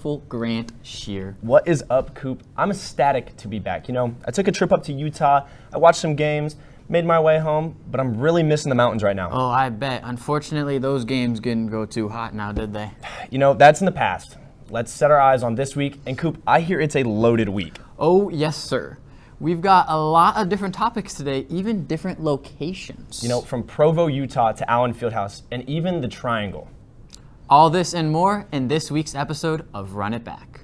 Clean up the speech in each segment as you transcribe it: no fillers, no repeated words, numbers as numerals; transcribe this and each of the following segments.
wonderful Grant Shear. What is up, Coop? I'm ecstatic to be back. I took a trip up to Utah. I watched some games, made my way home, but I'm really missing the mountains right now. Oh, I bet. Unfortunately, those games didn't go too hot now, did they? That's in the past. Let's set our eyes on this week. And Coop, I hear it's a loaded week. Oh, yes, sir. We've got a lot of different topics today, even different locations. From Provo, Utah to Allen Fieldhouse, and even the Triangle. All this and more in this week's episode of Run It Back.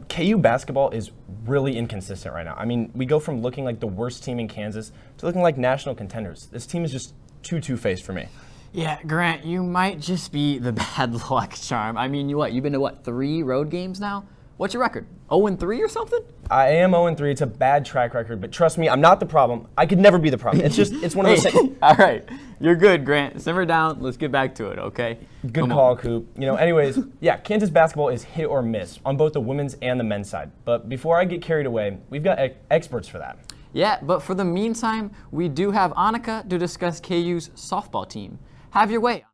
KU basketball is really inconsistent right now. We go from looking like the worst team in Kansas to looking like national contenders. This team is just too two-faced for me. Yeah, Grant, you might just be the bad luck charm. You've been to 3 road games now? What's your record? 0-3 or something? I am 0-3. It's a bad track record, but trust me, I'm not the problem. I could never be the problem. It's one of those things. All right. You're good, Grant. Simmer down. Let's get back to it, okay? Good call, Coop. Anyways, Kansas basketball is hit or miss on both the women's and the men's side. But before I get carried away, we've got experts for that. Yeah, but for the meantime, we do have Annika to discuss KU's softball team. Have your way.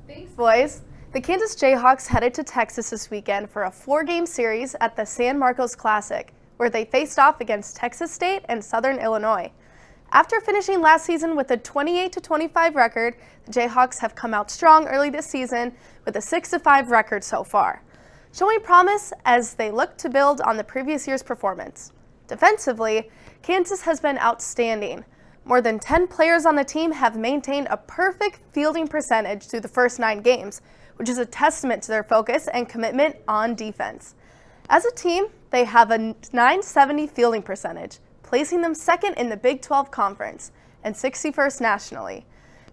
Thanks, boys. The Kansas Jayhawks headed to Texas this weekend for a 4-game series at the San Marcos Classic, where they faced off against Texas State and Southern Illinois. After finishing last season with a 28-25 record, the Jayhawks have come out strong early this season with a 6-5 record so far, showing promise as they look to build on the previous year's performance. Defensively, Kansas has been outstanding. More than 10 players on the team have maintained a perfect fielding percentage through the first 9 games, which is a testament to their focus and commitment on defense. As a team, they have a .970 fielding percentage, placing them second in the Big 12 Conference and 61st nationally.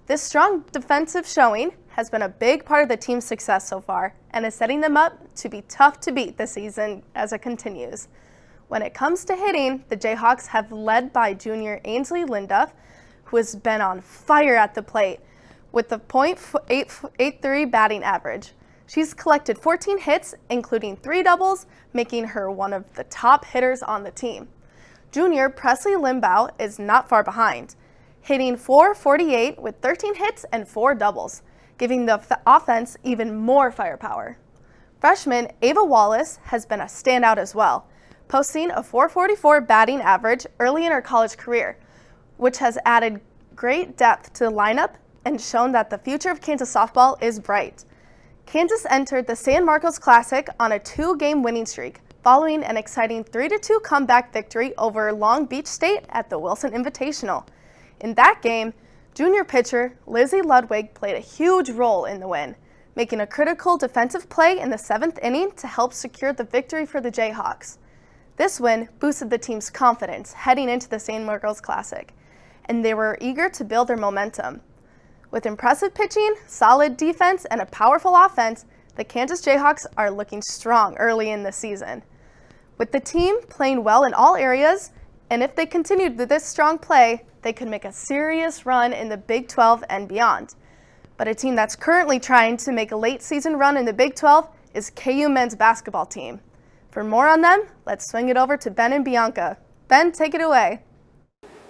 This strong defensive showing has been a big part of the team's success so far and is setting them up to be tough to beat this season as it continues. When it comes to hitting, the Jayhawks have led by junior Ainsley Linduff, who has been on fire at the plate with a .883 batting average. She's collected 14 hits, including 3 doubles, making her one of the top hitters on the team. Junior Presley Limbaugh is not far behind, hitting .448 with 13 hits and 4 doubles, giving the offense even more firepower. Freshman Ava Wallace has been a standout as well, posting a .444 batting average early in her college career, which has added great depth to the lineup and shown that the future of Kansas softball is bright. Kansas entered the San Marcos Classic on a 2-game winning streak, following an exciting 3-2 comeback victory over Long Beach State at the Wilson Invitational. In that game, junior pitcher Lizzie Ludwig played a huge role in the win, making a critical defensive play in the 7th inning to help secure the victory for the Jayhawks. This win boosted the team's confidence heading into the San Marcos Classic, and they were eager to build their momentum. With impressive pitching, solid defense, and a powerful offense, the Kansas Jayhawks are looking strong early in the season. With the team playing well in all areas, and if they continued with this strong play, they could make a serious run in the Big 12 and beyond. But a team that's currently trying to make a late season run in the Big 12 is KU men's basketball team. For more on them, let's swing it over to Ben and Bianca. Ben, take it away.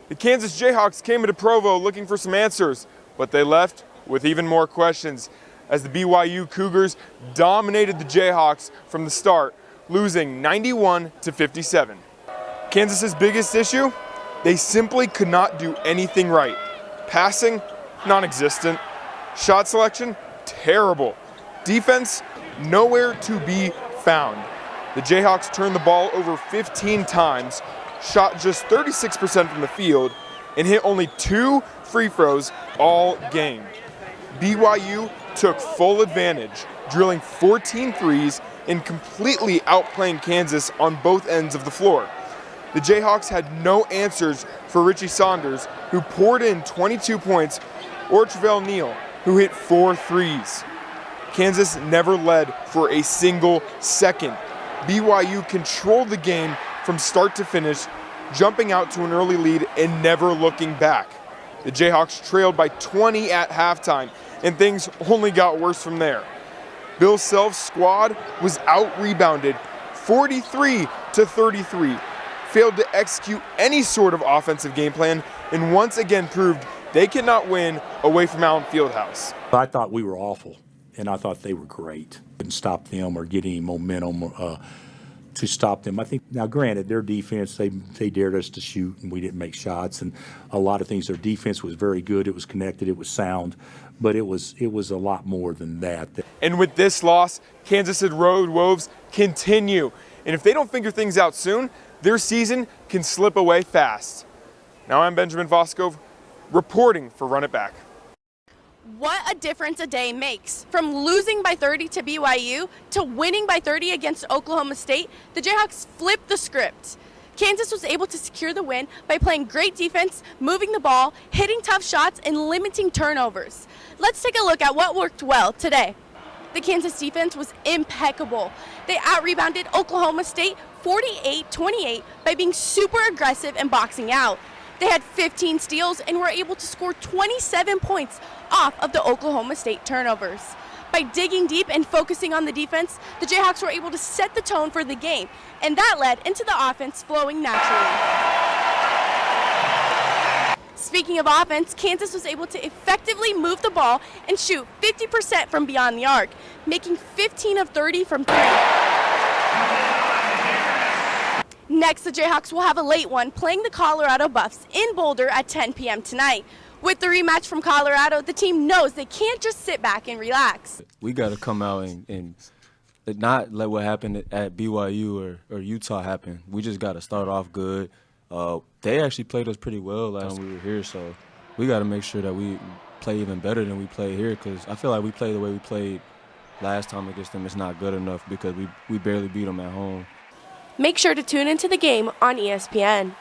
The Kansas Jayhawks came into Provo looking for some answers, but they left with even more questions as the BYU Cougars dominated the Jayhawks from the start, losing 91-57. Kansas's biggest issue? They simply could not do anything right. Passing, non-existent. Shot selection, terrible. Defense, nowhere to be found. The Jayhawks turned the ball over 15 times, shot just 36% from the field, and hit only 2 free throws all game. BYU took full advantage drilling 14 threes and completely outplaying Kansas on both ends of the floor. The Jayhawks had no answers for Richie Saunders, who poured in 22 points, or Travell Neal, who hit 4 threes. Kansas never led for a single second. BYU controlled the game from start to finish, jumping out to an early lead and never looking back. The Jayhawks trailed by 20 at halftime, and things only got worse from there. Bill Self's squad was out-rebounded 43-33, failed to execute any sort of offensive game plan, and once again proved they cannot win away from Allen Fieldhouse. I thought we were awful, and I thought they were great. Couldn't stop them or get any momentum to stop them. I think, now granted, their defense, they dared us to shoot, and we didn't make shots, and a lot of things. Their defense was very good. It was connected. It was sound, but it was a lot more than that. And with this loss, Kansas' road woes continue. And if they don't figure things out soon, their season can slip away fast. Now I'm Benjamin Voskov, reporting for Run It Back. What a difference a day makes. From losing by 30 to BYU to winning by 30 against Oklahoma State, the Jayhawks flipped the script. Kansas was able to secure the win by playing great defense, moving the ball, hitting tough shots, and limiting turnovers. Let's take a look at what worked well today. The Kansas defense was impeccable. They out-rebounded Oklahoma State 48-28 by being super aggressive and boxing out. They had 15 steals and were able to score 27 points off of the Oklahoma State turnovers. By digging deep and focusing on the defense, the Jayhawks were able to set the tone for the game, and that led into the offense flowing naturally. Speaking of offense, Kansas was able to effectively move the ball and shoot 50% from beyond the arc, making 15 of 30 from 3. Next, the Jayhawks will have a late one playing the Colorado Buffs in Boulder at 10 p.m. tonight. With the rematch from Colorado, the team knows they can't just sit back and relax. We got to come out and not let what happened at BYU or Utah happen. We just got to start off good. They actually played us pretty well last time we were here, so we got to make sure that we play even better than we play here, because I feel like we play the way we played last time against them. It's not good enough because we barely beat them at home. Make sure to tune into the game on ESPN.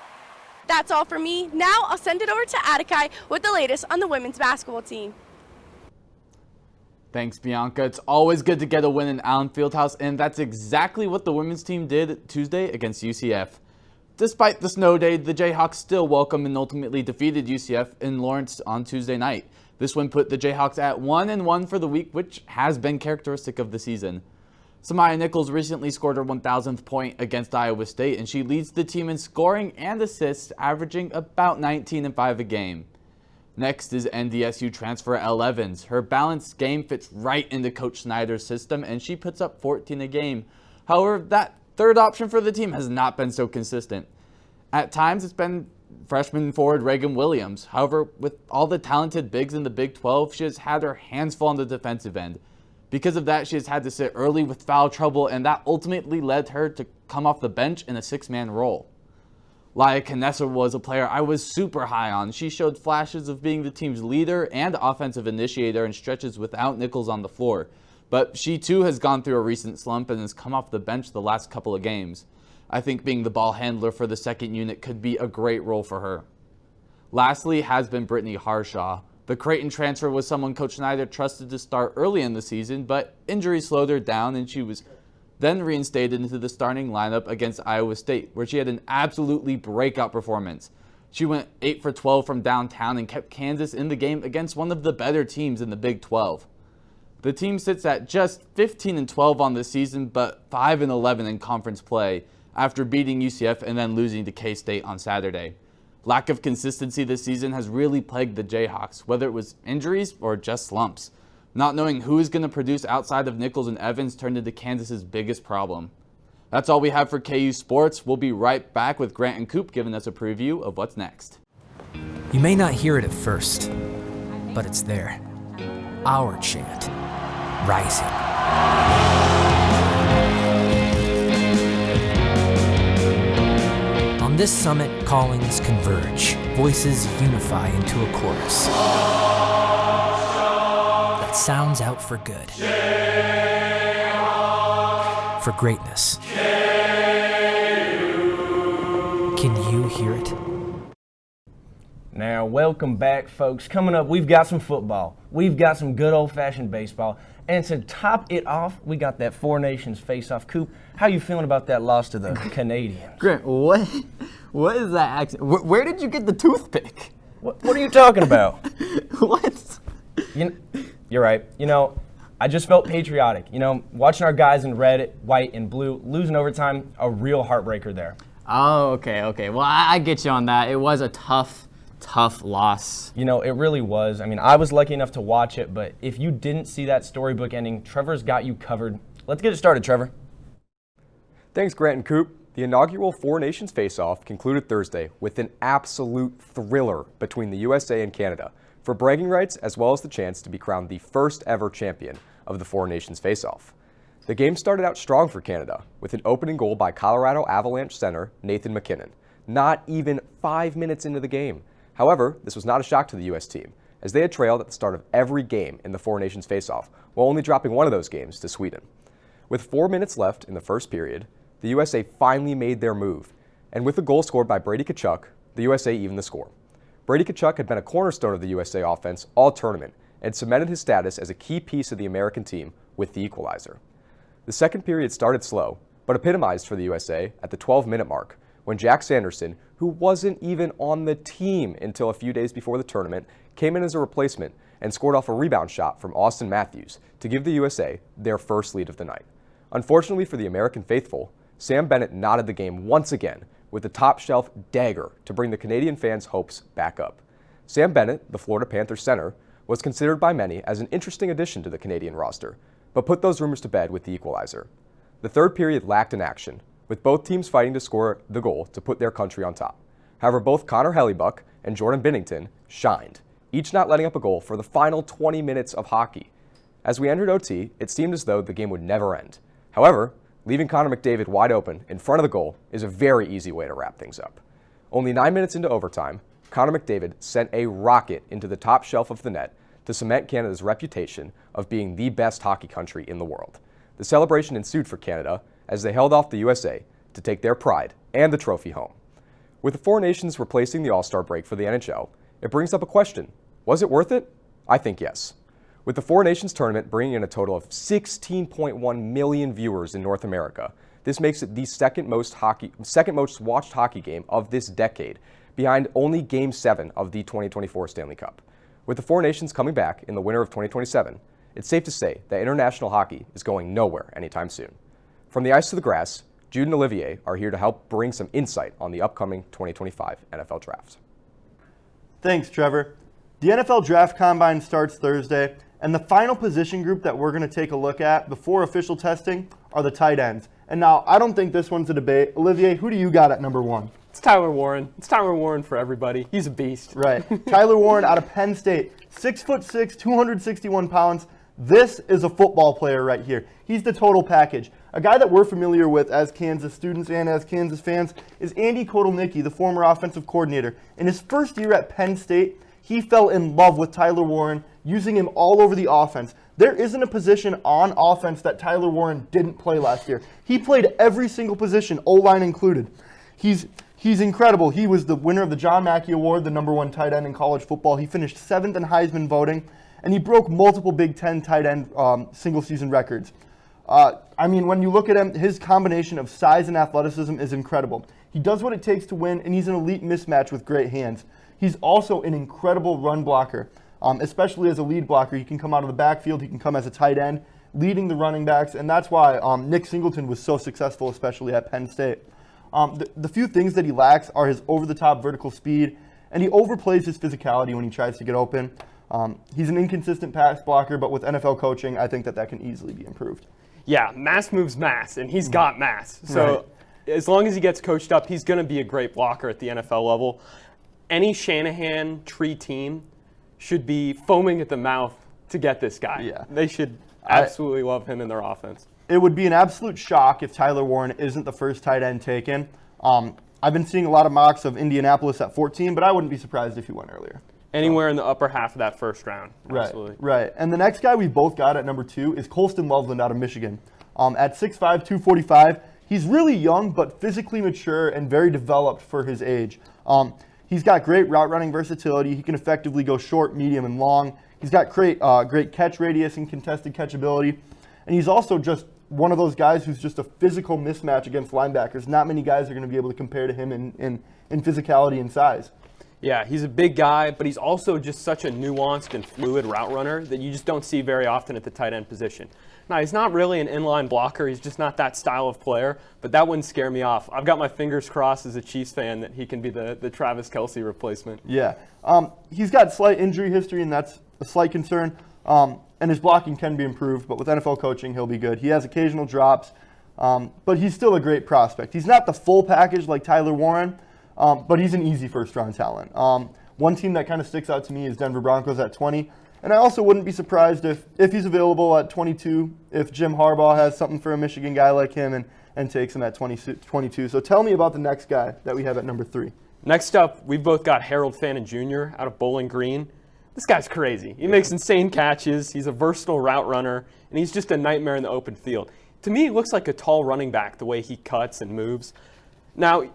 That's all for me. Now I'll send it over to Atakai with the latest on the women's basketball team. Thanks, Bianca. It's always good to get a win in Allen Fieldhouse, and that's exactly what the women's team did Tuesday against UCF. Despite the snow day, the Jayhawks still welcomed and ultimately defeated UCF in Lawrence on Tuesday night. This win put the Jayhawks at 1-1 for the week, which has been characteristic of the season. Samaya Nichols recently scored her 1,000th point against Iowa State, and she leads the team in scoring and assists, averaging about 19 and 5 a game. Next is NDSU transfer Elle Evans. Her balanced game fits right into Coach Snyder's system, and she puts up 14 a game. However, that third option for the team has not been so consistent. At times, it's been freshman forward Reagan Williams. However, with all the talented bigs in the Big 12, she has had her hands full on the defensive end. Because of that, she has had to sit early with foul trouble, and that ultimately led her to come off the bench in a 6-man role. Laia Canessa was a player I was super high on. She showed flashes of being the team's leader and offensive initiator in stretches without Nichols on the floor. But she too has gone through a recent slump and has come off the bench the last couple of games. I think being the ball handler for the second unit could be a great role for her. Lastly has been Brittany Harshaw. The Creighton transfer was someone Coach Snyder trusted to start early in the season, but injuries slowed her down, and she was then reinstated into the starting lineup against Iowa State, where she had an absolutely breakout performance. She went 8 for 12 from downtown and kept Kansas in the game against one of the better teams in the Big 12. The team sits at just 15-12 on the season, but 5-11 in conference play after beating UCF and then losing to K-State on Saturday. Lack of consistency this season has really plagued the Jayhawks, whether it was injuries or just slumps. Not knowing who is going to produce outside of Nichols and Evans turned into Kansas's biggest problem. That's all we have for KU Sports. We'll be right back with Grant and Coop giving us a preview of what's next. You may not hear it at first, but it's there. Our chant, rising. On this summit, callings converge, voices unify into a chorus that sounds out for good. for greatness. Can you hear it? Now, welcome back, folks. Coming up, we've got some football. We've got some good old-fashioned baseball. And to top it off, we got that Four Nations face-off. Coop, how you feeling about that loss to the Canadians? Grant, what is that accent? Where did you get the toothpick? What are you talking about? What? You're right. I just felt patriotic. Watching our guys in red, white, and blue losing overtime, a real heartbreaker there. Oh, okay. Well, I get you on that. It was a tough loss. It really was. I was lucky enough to watch it, but if you didn't see that storybook ending, Trevor's got you covered. Let's get it started, Trevor. Thanks, Grant and Coop. The inaugural Four Nations face-off concluded Thursday with an absolute thriller between the USA and Canada for bragging rights as well as the chance to be crowned the first ever champion of the Four Nations face-off. The game started out strong for Canada with an opening goal by Colorado Avalanche center Nathan MacKinnon, not even 5 minutes into the game. However, this was not a shock to the U.S. team, as they had trailed at the start of every game in the Four Nations face-off, while only dropping one of those games to Sweden. With 4 minutes left in the first period, the USA finally made their move, and with a goal scored by Brady Tkachuk, the USA evened the score. Brady Tkachuk had been a cornerstone of the USA offense all tournament and cemented his status as a key piece of the American team with the equalizer. The second period started slow, but epitomized for the USA at the 12-minute mark, when Jack Sanderson, who wasn't even on the team until a few days before the tournament, came in as a replacement and scored off a rebound shot from Austin Matthews to give the USA their first lead of the night. Unfortunately for the American faithful, Sam Bennett knotted the game once again with a top-shelf dagger to bring the Canadian fans' hopes back up. Sam Bennett, the Florida Panthers center, was considered by many as an interesting addition to the Canadian roster, but put those rumors to bed with the equalizer. The third period lacked in action, with both teams fighting to score the goal to put their country on top. However, both Connor Hellebuck and Jordan Binnington shined, each not letting up a goal for the final 20 minutes of hockey. As we entered OT, it seemed as though the game would never end. However, leaving Connor McDavid wide open in front of the goal is a very easy way to wrap things up. Only 9 minutes into overtime, Connor McDavid sent a rocket into the top shelf of the net to cement Canada's reputation of being the best hockey country in the world. The celebration ensued for Canada as they held off the USA to take their pride and the trophy home. With the Four Nations replacing the All-Star break for the NHL, it brings up a question. Was it worth it? I think yes. With the Four Nations tournament bringing in a total of 16.1 million viewers in North America, this makes it the second most watched hockey game of this decade, behind only Game 7 of the 2024 Stanley Cup. With the Four Nations coming back in the winter of 2027, it's safe to say that international hockey is going nowhere anytime soon. From the ice to the grass, Jude and Olivier are here to help bring some insight on the upcoming 2025 NFL Draft. Thanks, Trevor. The NFL Draft Combine starts Thursday, and the final position group that we're going to take a look at before official testing are the tight ends. And now, I don't think this one's a debate. Olivier, who do you got at number one? It's Tyler Warren. It's Tyler Warren for everybody. He's a beast. Right. Tyler Warren out of Penn State, 6'6", 261 pounds. This is a football player right here. He's the total package. A guy that we're familiar with as Kansas students and as Kansas fans is Andy Kotelnicki, the former offensive coordinator. In his first year at Penn State, he fell in love with Tyler Warren, using him all over the offense. There isn't a position on offense that Tyler Warren didn't play last year. He played every single position, O-line included. He's incredible. He was the winner of the John Mackey Award, the #1 tight end in college football. He finished 7th in Heisman voting, and he broke multiple Big Ten tight end single-season records. When you look at him, his combination of size and athleticism is incredible. He does what it takes to win, and he's an elite mismatch with great hands. He's also an incredible run blocker, especially as a lead blocker. He can come out of the backfield. He can come as a tight end, leading the running backs, and that's why Nick Singleton was so successful, especially at Penn State. The few things that he lacks are his over-the-top vertical speed, and he overplays his physicality when he tries to get open. He's an inconsistent pass blocker, but with NFL coaching, I think that can easily be improved. Yeah, mass moves mass, and he's got mass. So as long as he gets coached up, he's going to be a great blocker at the NFL level. Any Shanahan tree team should be foaming at the mouth to get this guy. Yeah. They should absolutely love him in their offense. It would be an absolute shock if Tyler Warren isn't the first tight end taken. I've been seeing a lot of mocks of Indianapolis at 14, but I wouldn't be surprised if he went earlier. Anywhere in the upper half of that first round. Absolutely. Right. And the next guy we both got at number 2 is Colston Loveland out of Michigan. At 6'5", 245, he's really young but physically mature and very developed for his age. He's got great route running versatility. He can effectively go short, medium, and long. He's got great catch radius and contested catchability. And he's also just one of those guys who's just a physical mismatch against linebackers. Not many guys are going to be able to compare to him in physicality and size. Yeah, he's a big guy, but he's also just such a nuanced and fluid route runner that you just don't see very often at the tight end position. Now, he's not really an inline blocker. He's just not that style of player, but that wouldn't scare me off. I've got my fingers crossed as a Chiefs fan that he can be the Travis Kelce replacement. Yeah. He's got slight injury history, and that's a slight concern. And his blocking can be improved, but with NFL coaching, he'll be good. He has occasional drops, but he's still a great prospect. He's not the full package like Tyler Warren, but he's an easy first-round talent. One team that kind of sticks out to me is Denver Broncos at 20. And I also wouldn't be surprised if he's available at 22, if Jim Harbaugh has something for a Michigan guy like him and takes him at 22. So tell me about the next guy that we have at number 3. Next up, we've both got Harold Fannin Jr. out of Bowling Green. This guy's crazy. He makes insane catches. He's a versatile route runner, and he's just a nightmare in the open field. To me, he looks like a tall running back the way he cuts and moves. Now,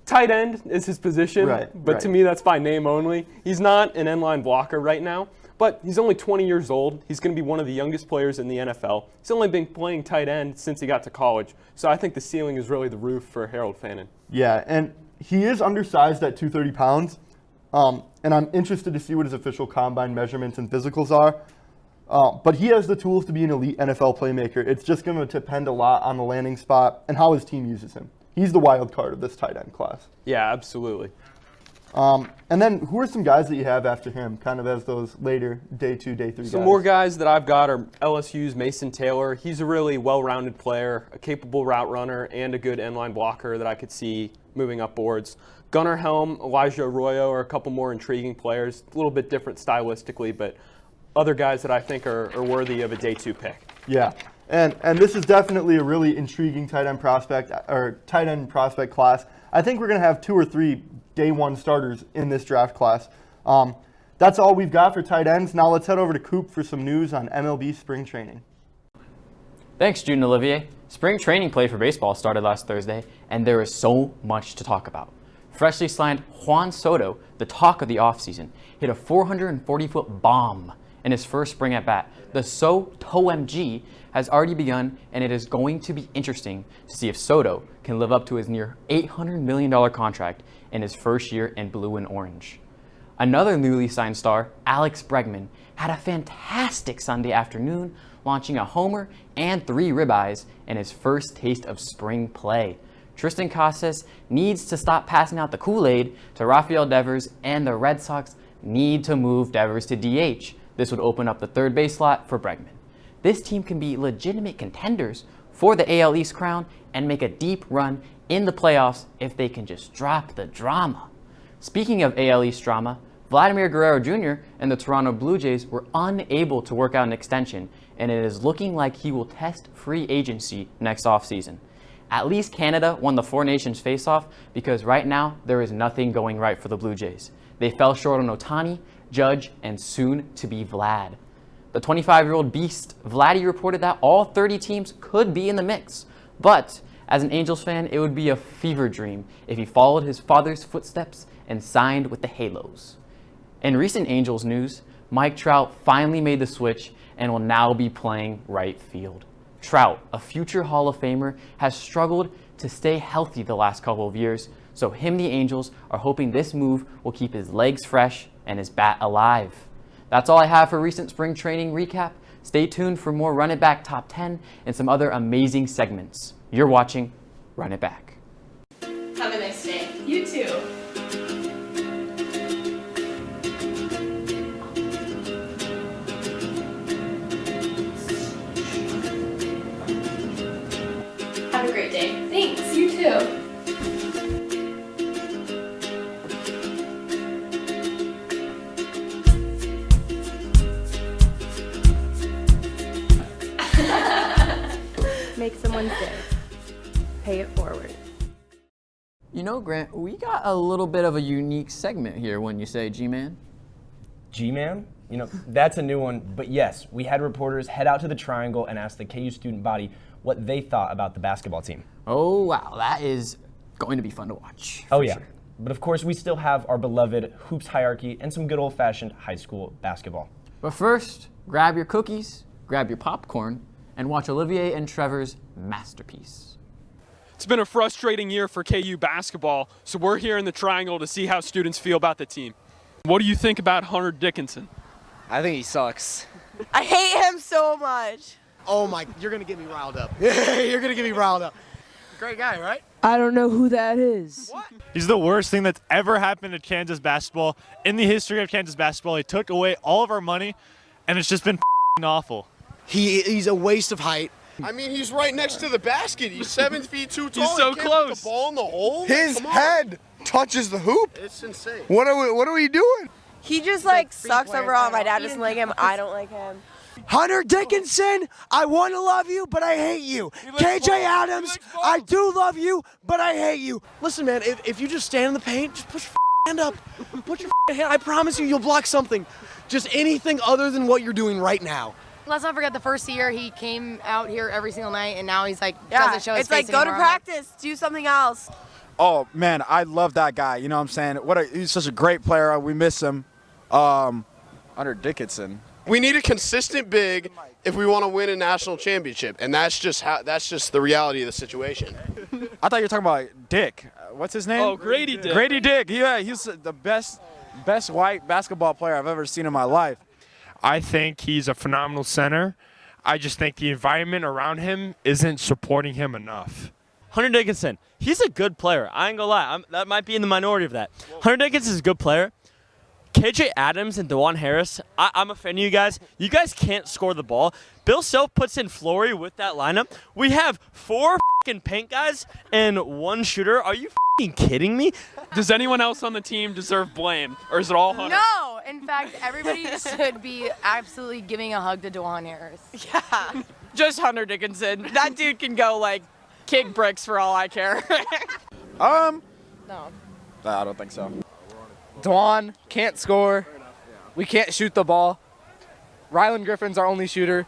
tight end is his position, but to me, that's by name only. He's not an end-line blocker right now, but he's only 20 years old. He's going to be one of the youngest players in the NFL. He's only been playing tight end since he got to college, so I think the ceiling is really the roof for Harold Fannin. Yeah, and he is undersized at 230 pounds, and I'm interested to see what his official combine measurements and physicals are. But he has the tools to be an elite NFL playmaker. It's just going to depend a lot on the landing spot and how his team uses him. He's the wild card of this tight end class. Yeah, absolutely. And then who are some guys that you have after him, kind of as those later day 2, day 3 guys? Some more guys that I've got are LSU's Mason Taylor. He's a really well-rounded player, a capable route runner, and a good end-line blocker that I could see moving up boards. Gunnar Helm, Elijah Arroyo are a couple more intriguing players, a little bit different stylistically, but other guys that I think are worthy of a day 2 pick. Yeah, and this is definitely a really intriguing tight end prospect class. I think we're going to have 2 or 3 day 1 starters in this draft class. That's all we've got for tight ends. Now let's head over to Coop for some news on MLB spring training. Thanks, Jude and Olivier. Spring training play for baseball started last Thursday, and there is so much to talk about. Freshly signed Juan Soto, the talk of the offseason, hit a 440-foot bomb in his first spring at bat. The SoToMG has already begun, and it is going to be interesting to see if Soto can live up to his near $800 million contract in his first year in blue and orange. Another newly signed star, Alex Bregman, had a fantastic Sunday afternoon, launching a homer and 3 ribeyes in his first taste of spring play. Tristan Casas needs to stop passing out the Kool-Aid to Rafael Devers, and the Red Sox need to move Devers to DH. This would open up the third base slot for Bregman. This team can be legitimate contenders for the AL East crown and make a deep run in the playoffs if they can just drop the drama. Speaking of AL East drama, Vladimir Guerrero Jr. and the Toronto Blue Jays were unable to work out an extension, and it is looking like he will test free agency next offseason. At least Canada won the Four Nations face-off because right now there is nothing going right for the Blue Jays. They fell short on Ohtani, Judge, and soon to be Vlad. The 25-year-old beast, Vladdy, reported that all 30 teams could be in the mix, but as an Angels fan, it would be a fever dream if he followed his father's footsteps and signed with the Halos. In recent Angels news, Mike Trout finally made the switch and will now be playing right field. Trout, a future Hall of Famer, has struggled to stay healthy the last couple of years, so the Angels are hoping this move will keep his legs fresh and his bat alive. That's all I have for recent spring training recap. Stay tuned for more Run It Back Top 10 and some other amazing segments. You're watching Run It Back. Have a nice day. You too. Have a great day. Thanks. You too. Make someone's day. Pay it forward. You know, Grant, we got a little bit of a unique segment here when you say G-Man. G-Man? You know, that's a new one. But yes, we had reporters head out to the Triangle and ask the KU student body what they thought about the basketball team. Oh, wow. That is going to be fun to watch. Oh, yeah. Sure. But of course, we still have our beloved hoops hierarchy and some good old-fashioned high school basketball. But first, grab your cookies, grab your popcorn, and watch Olivier and Trevor's masterpiece. It's been a frustrating year for KU basketball, so we're here in the Triangle to see how students feel about the team. What do you think about Hunter Dickinson? I think he sucks. I hate him so much. Oh my, you're gonna get me riled up. You're gonna get me riled up. Great guy, right? I don't know who that is. What? He's the worst thing that's ever happened to Kansas basketball. In the history of Kansas basketball, he took away all of our money, and it's just been awful. He's a waste of height. I mean, he's right next to the basket. He's 7 feet too tall. He's so he can't close. Put the ball in the hole. His head touches the hoop. It's insane. What are we doing? He just like sucks overall. My dad doesn't like him. I don't like him. Hunter Dickinson, I want to love you, but I hate you. KJ Adams, I do love you, but I hate you. Listen, man, if you just stand in the paint, just put your hand up. Put your hand. I promise you'll block something. Just anything other than what you're doing right now. Let's not forget the first year he came out here every single night, and now he's like doesn't show his it's like face go to anymore. practice, do something else. Oh man, I love that guy. You know what I'm saying? He's such a great player. We miss him. Hunter Dickinson. We need a consistent big if we want to win a national championship, and that's just the reality of the situation. I thought you were talking about Dick. What's his name? Oh, Grady Dick. Grady Dick. Yeah, he's the best white basketball player I've ever seen in my life. I think he's a phenomenal center. I just think the environment around him isn't supporting him enough. Hunter Dickinson, he's a good player. I ain't gonna lie. That might be in the minority of that. Hunter Dickinson is a good player. KJ Adams and DeJuan Harris, I'm a fan of you guys. You guys can't score the ball. Bill Self puts in Flory with that lineup. We have 4 fucking paint guys and 1 shooter. Are you fucking kidding me? Does anyone else on the team deserve blame, or is it all Hunter? No, in fact, everybody should be absolutely giving a hug to DeJuan Harris. Yeah, just Hunter Dickinson. That dude can go like kick bricks for all I care. No. I don't think so. Dwan can't score. We can't shoot the ball. Rylan Griffin's our only shooter.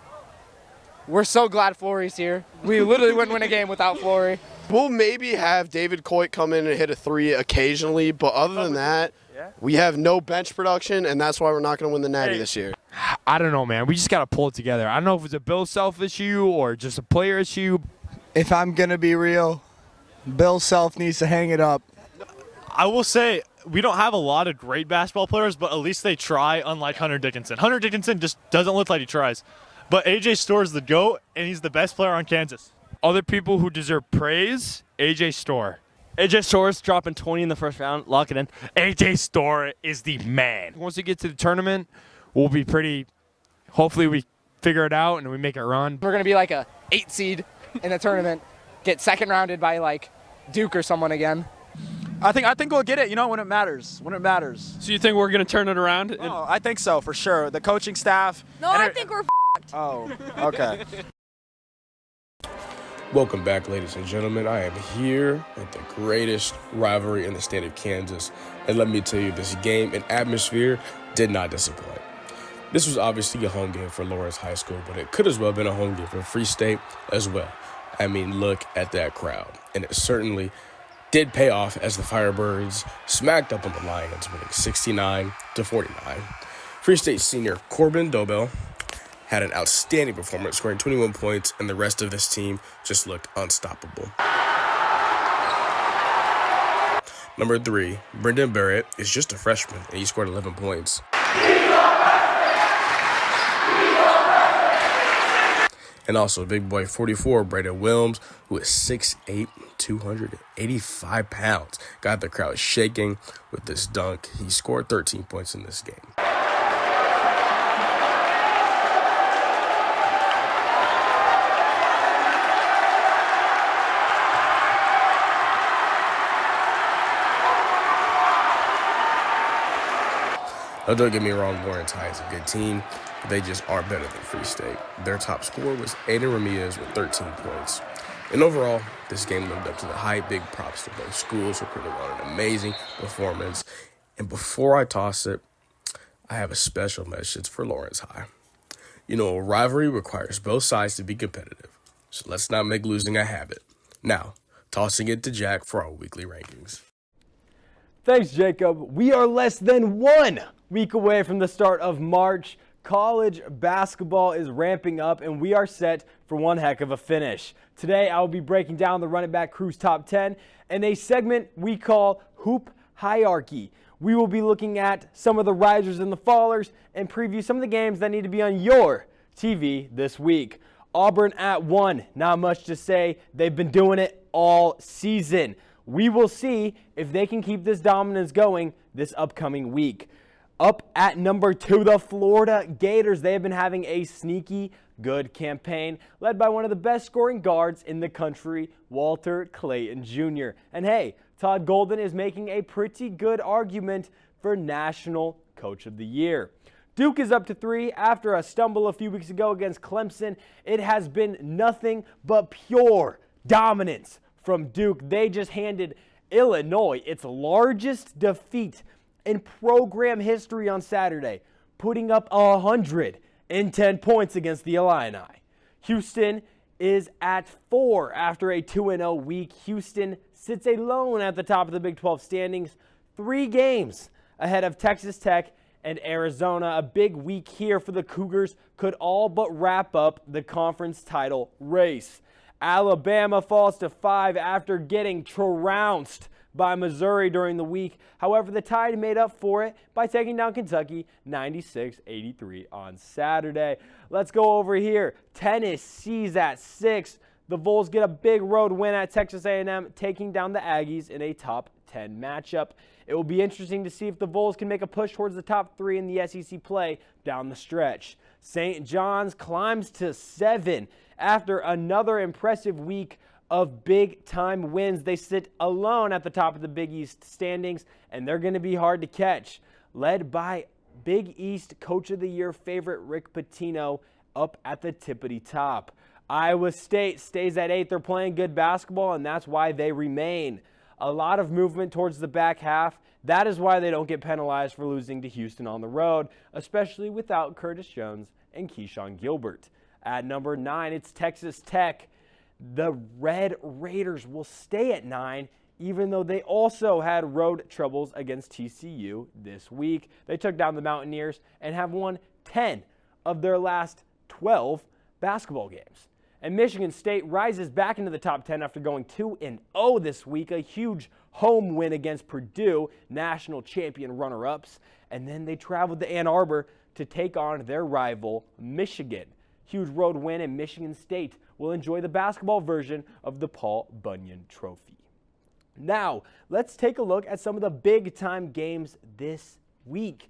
We're so glad Flory's here. We literally wouldn't win a game without Flory. We'll maybe have David Coit come in and hit a 3 occasionally, but other than that, we have no bench production, and that's why we're not going to win the Natty this year. I don't know, man. We just got to pull it together. I don't know if it's a Bill Self issue or just a player issue. If I'm going to be real, Bill Self needs to hang it up. I will say, we don't have a lot of great basketball players, but at least they try, unlike Hunter Dickinson. Hunter Dickinson just doesn't look like he tries. But A.J. Storr is the GOAT, and he's the best player on Kansas. Other people who deserve praise, A.J. Storr. A.J. Storr's dropping 20 in the first round. Lock it in. A.J. Storr is the man. Once we get to the tournament, we'll be pretty – hopefully we figure it out and we make it run. We're going to be like a 8 seed in the tournament, get second rounded by like Duke or someone again. I think we'll get it, when it matters. When it matters. So you think we're going to turn it around? Oh, I think so, for sure. The coaching staff. No, I think we're f***ed. Oh, okay. Welcome back, ladies and gentlemen. I am here at the greatest rivalry in the state of Kansas. And let me tell you, this game and atmosphere did not disappoint. This was obviously a home game for Lawrence High School, but it could as well have been a home game for Free State as well. I mean, look at that crowd. And it certainly did pay off as the Firebirds smacked up on the Lions, winning 69-49. Free State senior Corbin Dobell had an outstanding performance, scoring 21 points, and the rest of this team just looked unstoppable. Number 3, Brendan Barrett is just a freshman, and he scored 11 points. And also big boy 44, Braden Wilms, who is 6'8", 285 pounds. Got the crowd shaking with this dunk. He scored 13 points in this game. Now, don't get me wrong, Lawrence High is a good team, but they just aren't better than Free State. Their top scorer was Aiden Ramirez with 13 points. And overall, this game lived up to the hype. Big props to both schools who put on an amazing performance. And before I toss it, I have a special message for Lawrence High. You know, a rivalry requires both sides to be competitive, so let's not make losing a habit. Now, tossing it to Jack for our weekly rankings. Thanks, Jacob. We are less than 1 week away from the start of March. College basketball is ramping up, and we are set for one heck of a finish. Today, I will be breaking down the RunitBack Crew's top 10 in a segment we call Hoop Hierarchy. We will be looking at some of the risers and the fallers and preview some of the games that need to be on your TV this week. Auburn at 1, not much to say. They've been doing it all season. We will see if they can keep this dominance going this upcoming week. Up at number 2, the Florida Gators. They have been having a sneaky good campaign led by one of the best scoring guards in the country, Walter Clayton Jr. And hey, Todd Golden is making a pretty good argument for National Coach of the Year. Duke is up to 3 after a stumble a few weeks ago against Clemson. It has been nothing but pure dominance from Duke. They just handed Illinois its largest defeat in program history on Saturday, putting up 110 points against the Illini. Houston is at 4 after a 2-0 week. Houston sits alone at the top of the Big 12 standings, 3 games ahead of Texas Tech and Arizona. A big week here for the Cougars could all but wrap up the conference title race. Alabama falls to 5 after getting trounced by Missouri during the week. However, the Tide made up for it by taking down Kentucky 96-83 on Saturday. Let's go over here. Tennessee's at 6. The Vols get a big road win at Texas A&M, taking down the Aggies in a top 10 matchup. It will be interesting to see if the Vols can make a push towards the top 3 in the SEC play down the stretch. St. John's climbs to 7 after another impressive week of big-time wins. They sit alone at the top of the Big East standings, and they're going to be hard to catch. Led by Big East Coach of the Year favorite Rick Pitino up at the tippity top. Iowa State stays at 8. They're playing good basketball, and that's why they remain. A lot of movement towards the back half. That is why they don't get penalized for losing to Houston on the road, especially without Curtis Jones and Keyshawn Gilbert. At number 9, it's Texas Tech. The Red Raiders will stay at 9, even though they also had road troubles against TCU this week. They took down the Mountaineers and have won 10 of their last 12 basketball games. And Michigan State rises back into the top 10 after going 2-0 this week, a huge home win against Purdue, national champion runner-ups. And then they traveled to Ann Arbor to take on their rival, Michigan. Huge road win, and Michigan State will enjoy the basketball version of the Paul Bunyan Trophy. Now, let's take a look at some of the big-time games this week.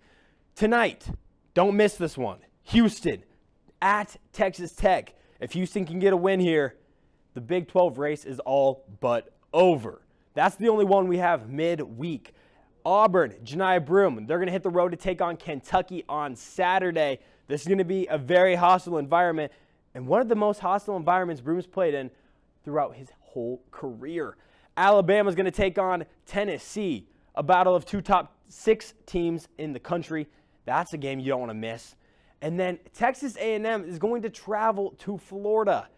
Tonight, don't miss this one. Houston at Texas Tech. If Houston can get a win here, the Big 12 race is all but over. That's the only one we have midweek. Auburn, Janiyah Broome, they're going to hit the road to take on Kentucky on Saturday. This is going to be a very hostile environment, and one of the most hostile environments Broome's played in throughout his whole career. Alabama's going to take on Tennessee, a battle of 2 top 6 teams in the country. That's a game you don't want to miss. And then Texas A&M is going to travel to Florida.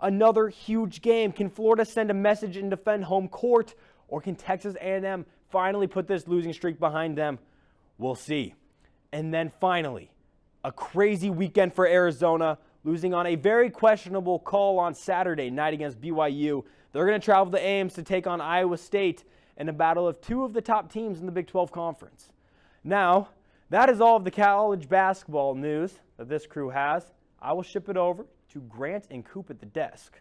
Another huge game. Can Florida send a message and defend home court, or can Texas A&M finally put this losing streak behind them? We'll see. And then finally, a crazy weekend for Arizona, losing on a very questionable call on Saturday night against BYU. They're going to travel to Ames to take on Iowa State in a battle of 2 of the top teams in the Big 12 Conference. Now, that is all of the college basketball news that this crew has. I will ship it over to Grant and Coop at the desk.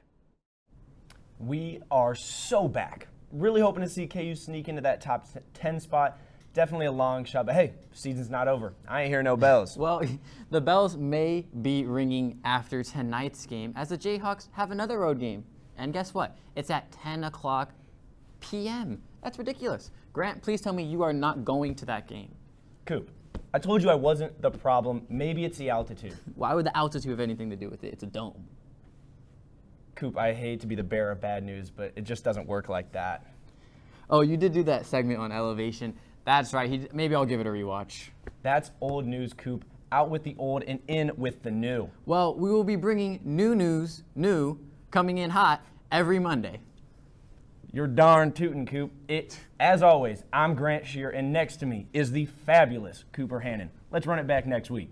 We are so back. Really hoping to see KU sneak into that top 10 spot. Definitely a long shot, but hey, season's not over. I ain't hear no bells. Well, the bells may be ringing after tonight's game as the Jayhawks have another road game. And guess what? It's at 10 o'clock p.m. That's ridiculous. Grant, please tell me you are not going to that game. Coop, I told you I wasn't the problem. Maybe it's the altitude. Why would the altitude have anything to do with it? It's a dome. Coop, I hate to be the bearer of bad news, but it just doesn't work like that. Oh, you did do that segment on elevation. That's right. Maybe I'll give it a rewatch. That's old news, Coop. Out with the old and in with the new. Well, we will be bringing new news, coming in hot every Monday. You're darn tootin', Coop. As always, I'm Grant Shear, and next to me is the fabulous Cooper Hannon. Let's run it back next week.